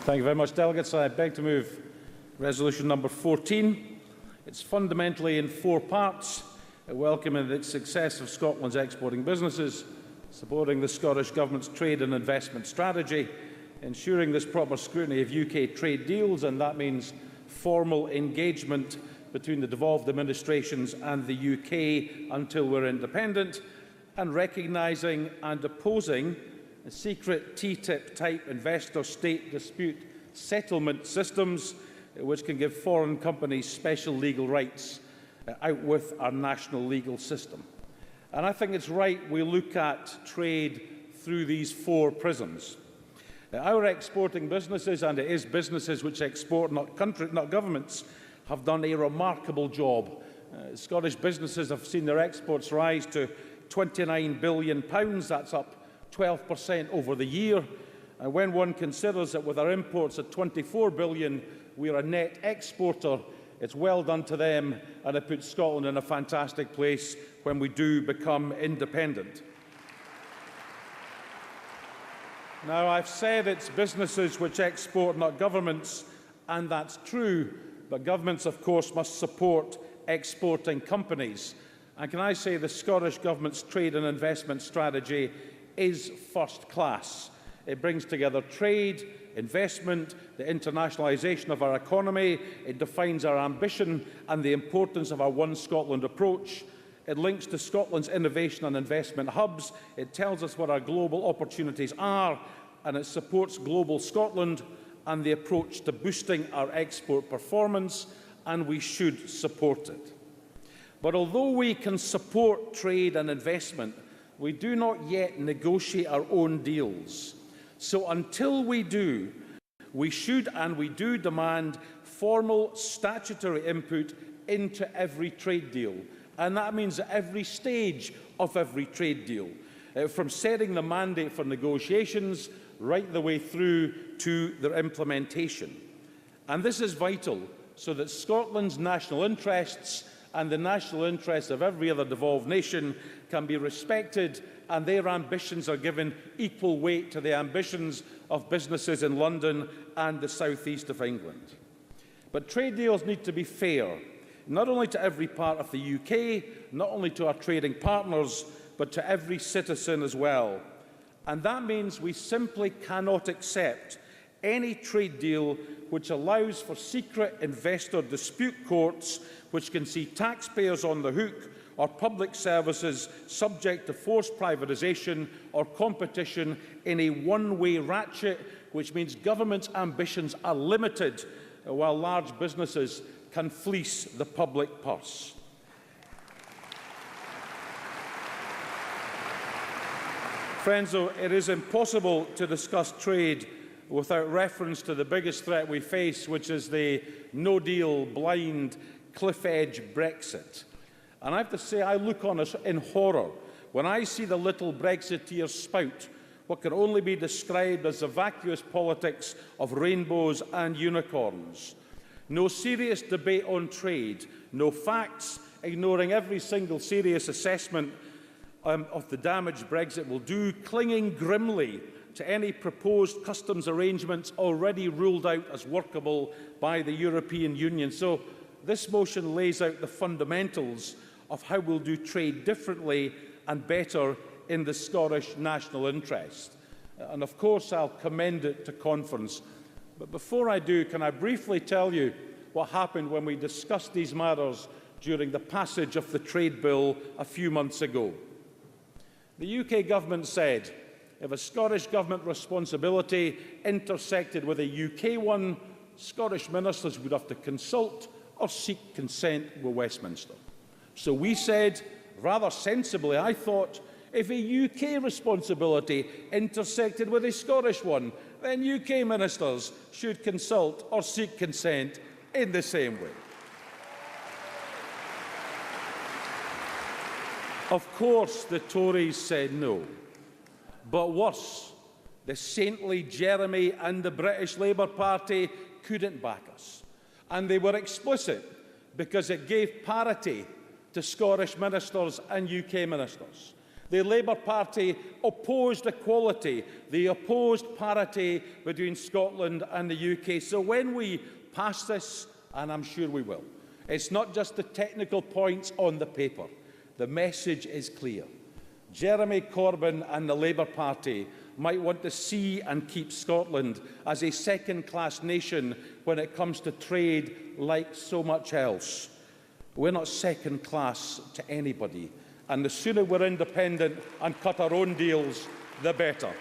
Thank you very much, delegates. I beg to move resolution number 14. It's fundamentally in 4 parts: welcoming the success of Scotland's exporting businesses, supporting the Scottish Government's trade and investment strategy, ensuring this proper scrutiny of UK trade deals, and that means formal engagement between the devolved administrations and the UK until we're independent, and recognising and opposing secret TTIP-type investor-state dispute settlement systems which can give foreign companies special legal rights out with our national legal system. And I think it's right we look at trade through these 4 prisms. Our exporting businesses, and it is businesses which export, not governments, have done a remarkable job. Scottish businesses have seen their exports rise to £29 billion. That's up 12% over the year. And when one considers that with our imports at £24 billion, we are a net exporter, it's well done to them, and it puts Scotland in a fantastic place when we do become independent. Now, I've said it's businesses which export, not governments, and that's true, but governments, of course, must support exporting companies. And can I say the Scottish Government's trade and investment strategy is first class. It brings together trade, investment, the internationalisation of our economy. It defines our ambition and the importance of our One Scotland approach. It links to Scotland's innovation and investment hubs. It tells us what our global opportunities are, and it supports global Scotland and the approach to boosting our export performance, and we should support it. But although we can support trade and investment, we do not yet negotiate our own deals. So until we do, we should and we do demand formal statutory input into every trade deal. And that means at every stage of every trade deal, from setting the mandate for negotiations right the way through to their implementation. And this is vital so that Scotland's national interests and the national interests of every other devolved nation can be respected, and their ambitions are given equal weight to the ambitions of businesses in London and the south east of England. But trade deals need to be fair, not only to every part of the UK, not only to our trading partners, but to every citizen as well. And that means we simply cannot accept any trade deal which allows for secret investor dispute courts which can see taxpayers on the hook, or public services subject to forced privatisation or competition in a one-way ratchet, which means government's ambitions are limited while large businesses can fleece the public purse. Friends, though, it is impossible to discuss trade without reference to the biggest threat we face, which is the no-deal, blind, cliff-edge Brexit. And I have to say, I look on it in horror when I see the little Brexiteers spout what can only be described as the vacuous politics of rainbows and unicorns. No serious debate on trade, no facts, ignoring every single serious assessment of the damage Brexit will do, clinging grimly to any proposed customs arrangements already ruled out as workable by the European Union. So this motion lays out the fundamentals of how we'll do trade differently and better in the Scottish national interest. And of course, I'll commend it to conference. But before I do, can I briefly tell you what happened when we discussed these matters during the passage of the trade bill a few months ago? The UK government said if a Scottish government responsibility intersected with a UK one, Scottish ministers would have to consult or seek consent with Westminster. So we said, rather sensibly, I thought, if a UK responsibility intersected with a Scottish one, then UK ministers should consult or seek consent in the same way. Of course, the Tories said no. But worse, the saintly Jeremy and the British Labour Party couldn't back us. And they were explicit because it gave parity to Scottish ministers and UK ministers. The Labour Party opposed equality. They opposed parity between Scotland and the UK. So when we pass this, and I'm sure we will, it's not just the technical points on the paper. The message is clear. Jeremy Corbyn and the Labour Party might want to see and keep Scotland as a second-class nation when it comes to trade, like so much else. We're not second-class to anybody, and the sooner we're independent and cut our own deals, the better.